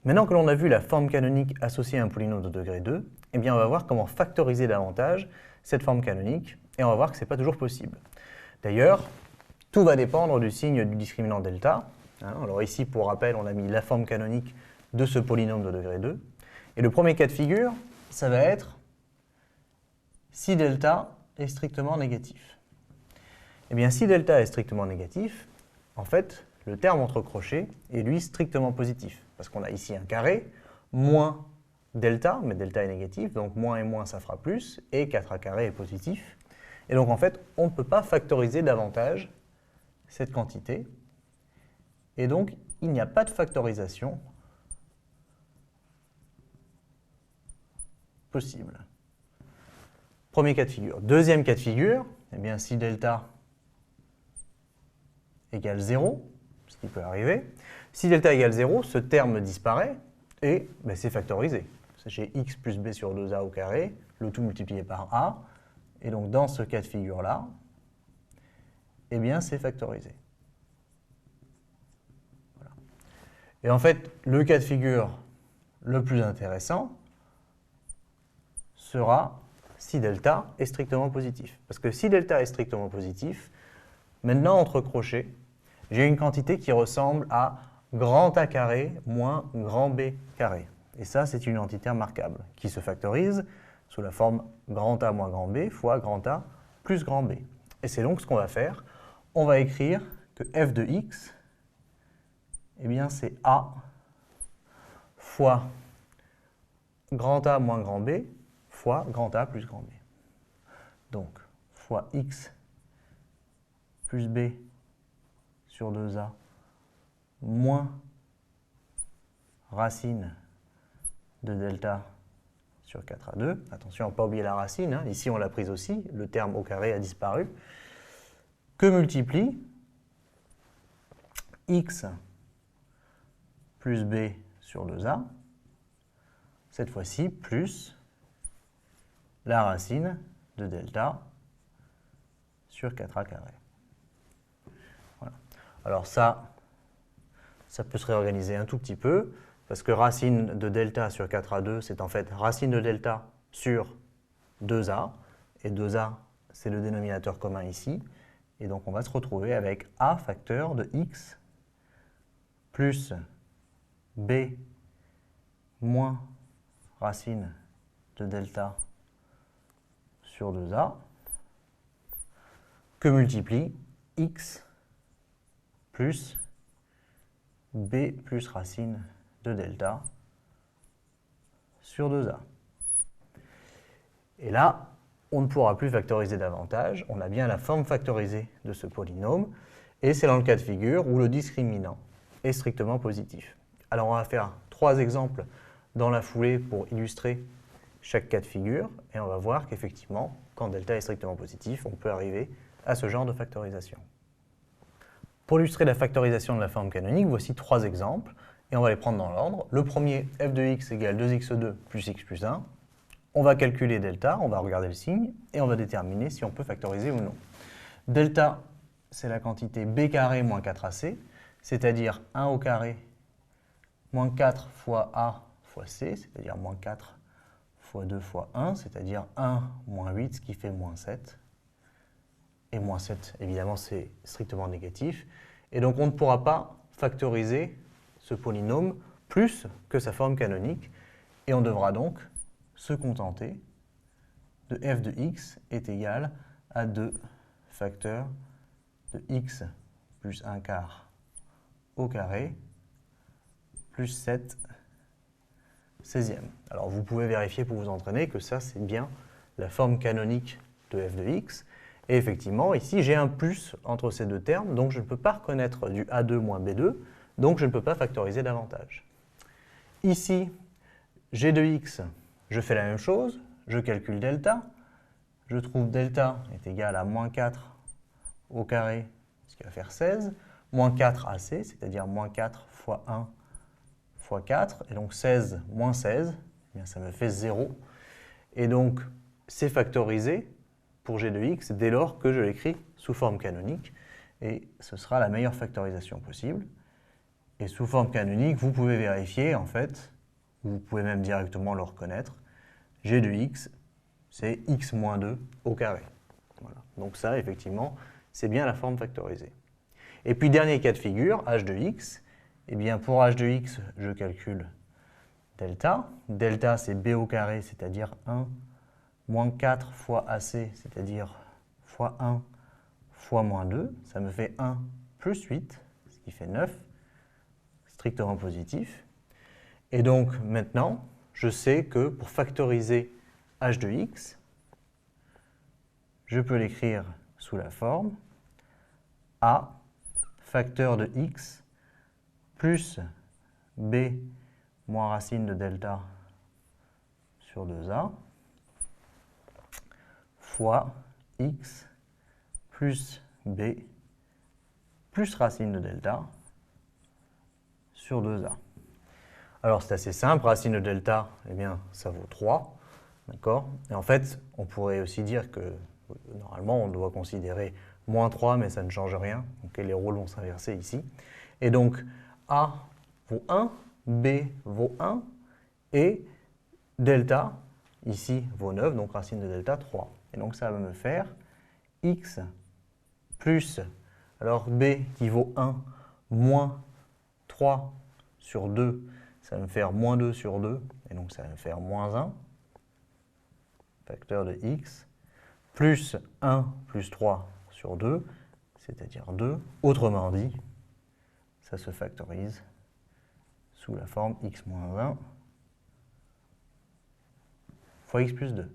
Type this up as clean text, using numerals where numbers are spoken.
Maintenant que l'on a vu la forme canonique associée à un polynôme de degré 2, eh bien on va voir comment factoriser davantage cette forme canonique, et on va voir que ce n'est pas toujours possible. D'ailleurs, tout va dépendre du signe du discriminant delta. Alors ici, pour rappel, on a mis la forme canonique de ce polynôme de degré 2. Et le premier cas de figure, ça va être si delta est strictement négatif. Eh bien, si delta est strictement négatif, en fait, le terme entre crochets est lui strictement positif. Parce qu'on a ici un carré, moins delta, mais delta est négatif, donc moins et moins ça fera plus, et 4a carré est positif. Et donc en fait, on ne peut pas factoriser davantage cette quantité. Et donc, il n'y a pas de factorisation possible. Premier cas de figure. Deuxième cas de figure, eh bien, si delta égale 0, ce qui peut arriver, si delta égale 0, ce terme disparaît et ben, c'est factorisé. J'ai x plus b sur 2a au carré, le tout multiplié par a, et donc dans ce cas de figure-là, eh bien, c'est factorisé. Voilà. Et en fait, le cas de figure le plus intéressant sera si delta est strictement positif. Parce que si delta est strictement positif, maintenant, entre crochets, j'ai une quantité qui ressemble à grand A carré moins grand B carré. Et ça, c'est une entité remarquable qui se factorise sous la forme grand A moins grand B fois grand A plus grand B. Et c'est donc ce qu'on va faire. On va écrire que f de x, eh bien, c'est A fois grand A moins grand B fois grand A plus grand B. Donc, fois x plus b sur 2a moins racine de delta sur 4a2. Attention à ne pas oublier la racine, ici on l'a prise aussi, le terme au carré a disparu, que multiplie x plus b sur 2a, cette fois-ci plus la racine de delta sur 4a carré. Voilà. Alors ça peut se réorganiser un tout petit peu, parce que racine de delta sur 4a2, c'est en fait racine de delta sur 2a, et 2a, c'est le dénominateur commun ici, et donc on va se retrouver avec a facteur de x plus b moins racine de delta sur 2a, que multiplie x plus b plus racine de delta sur 2a. Et là, on ne pourra plus factoriser davantage. On a bien la forme factorisée de ce polynôme. Et c'est dans le cas de figure où le discriminant est strictement positif. Alors on va faire 3 exemples dans la foulée pour illustrer chaque cas de figure. Et on va voir qu'effectivement, quand delta est strictement positif, on peut arriver à ce genre de factorisation. Pour illustrer la factorisation de la forme canonique, voici 3 exemples, et on va les prendre dans l'ordre. Le premier, f de x égale 2x2 plus x plus 1. On va calculer delta, on va regarder le signe, et on va déterminer si on peut factoriser ou non. Delta, c'est la quantité b carré moins 4ac, c'est-à-dire 1 au carré moins 4 fois a fois c, c'est-à-dire moins 4 fois 2 fois 1, c'est-à-dire 1 moins 8, ce qui fait moins 7. Et moins 7, évidemment, c'est strictement négatif. Et donc, on ne pourra pas factoriser ce polynôme plus que sa forme canonique. Et on devra donc se contenter de f de x est égal à 2 facteurs de x plus 1 quart au carré plus 7 16e. Alors, vous pouvez vérifier pour vous entraîner que ça, c'est bien la forme canonique de f de x. Et effectivement, ici, j'ai un plus entre ces deux termes, donc je ne peux pas reconnaître du A2 moins B2, donc je ne peux pas factoriser davantage. Ici, g de x, je fais la même chose, je calcule delta, je trouve delta est égal à moins 4 au carré, ce qui va faire 16, moins 4 AC, c'est-à-dire moins 4 fois 1 fois 4, et donc 16 moins 16, eh bien ça me fait 0. Et donc, c'est factorisé pour g de x dès lors que je l'écris sous forme canonique, et ce sera la meilleure factorisation possible. Et sous forme canonique, vous pouvez vérifier, en fait, ou vous pouvez même directement le reconnaître, g de x, c'est x moins 2 au carré. Voilà. Donc ça, effectivement, c'est bien la forme factorisée. Et puis, dernier cas de figure, h de x. Eh bien, pour h de x, je calcule delta. Delta, c'est b au carré, c'est-à-dire 1 moins 4 fois ac, c'est-à-dire fois 1 fois moins 2. Ça me fait 1 plus 8, ce qui fait 9, strictement positif. Et donc, maintenant, je sais que pour factoriser h de x, je peux l'écrire sous la forme a facteur de x plus b moins racine de delta sur 2a fois x plus b plus racine de delta sur 2a. Alors c'est assez simple, racine de delta, eh bien, ça vaut 3, d'accord? Et en fait, on pourrait aussi dire que normalement, on doit considérer moins 3, mais ça ne change rien, donc les rôles vont s'inverser ici. Et donc, a vaut 1, b vaut 1, et delta, ici, vaut 9, donc racine de delta 3. Et donc ça va me faire x plus, alors b qui vaut 1, moins 3 sur 2, ça va me faire moins 2 sur 2, et donc ça va me faire moins 1, facteur de x, plus 1 plus 3 sur 2, c'est-à-dire 2. Autrement dit, ça se factorise sous la forme x moins 1 fois x plus 2.